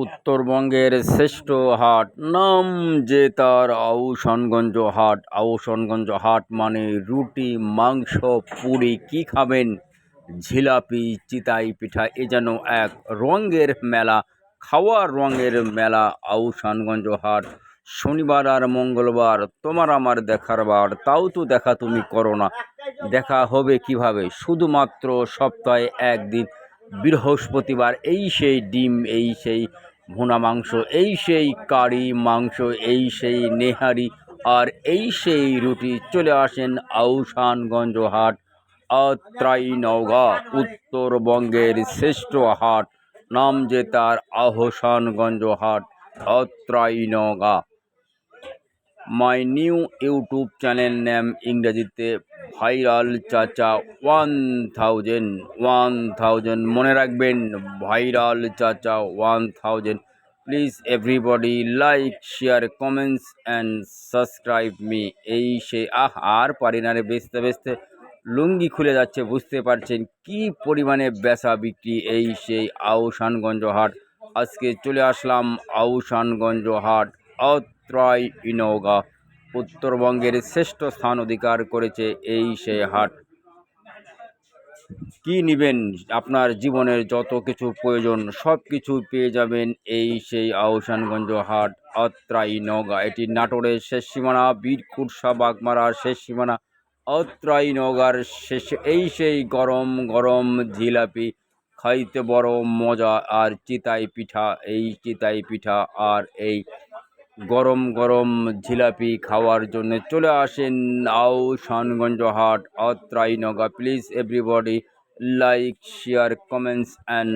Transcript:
উত্তরবঙ্গের শ্রেষ্ঠ হাট নাম যে তার আউশানগঞ্জ হাট। আউশানগঞ্জ হাট মানে রুটি, মাংস, পুরি, কি খাবেন, জিলাপি, চিতাই পিঠা, এ যেন এক রঙের মেলা, খাওয়ার রঙের মেলা। আউশানগঞ্জ হাট শনিবার আর মঙ্গলবার তোমার আমার দেখার বার, তাও তো দেখা তুমি করো না। দেখা হবে কিভাবে? শুধুমাত্র সপ্তাহে একদিন, বৃহস্পতিবার। এই সেই ডিম, এই সেই ভুনা মাংস, এই সেই কারি মাংস, এই সেই নেহারি, আর এই সেই রুটি। চলে আসেন আউশানগঞ্জ হাট, আত্রাই নওগাঁ। উত্তরবঙ্গের শ্রেষ্ঠ হাট নাম যে তার আহসানগঞ্জ হাট, Atrai Naogaon. My new YouTube channel name ইংরেজিতে ভাইরাল চাচা 1000 মনে রাখবেন, ভাইরাল চাচা 1000। Please everybody like, share, comments and subscribe me. এই সে আর পারি না রে, বেচতে বেচতে লুঙ্গি খুলে যাচ্ছে, বুঝতে পারছেন কি পরিমাণে বেচা বিক্রি। এই সেই আউশানগঞ্জ হাট। আজকে চলে আসলাম আউশানগঞ্জ হাট, আত্রাই নওগাঁ। উত্তরবঙ্গের শ্রেষ্ঠ স্থান অধিকার করেছে এই সেই হাট। কি নেবেন, আপনার জীবনের যত কিছু প্রয়োজন সব কিছু পেয়ে যাবেন এই সেই আহসানগঞ্জ হাট, আত্রাই নওগাঁ। এটি নাটোরের শেষ সীমানা, বীরকুটসা বাগমারার শেষ সীমানা, আত্রাই নওগাঁর শেষে। এই সেই গরম গরম জিলাপি খাইতে বড় মজা, আর চিতাই পিঠা, এই চিতাই পিঠা আর এই গরম গরম জিলাপি খাওয়ার জন্য চলে আসেন আহসানগঞ্জ হাট, Atrai Naogaon. Please everybody like, share, comments and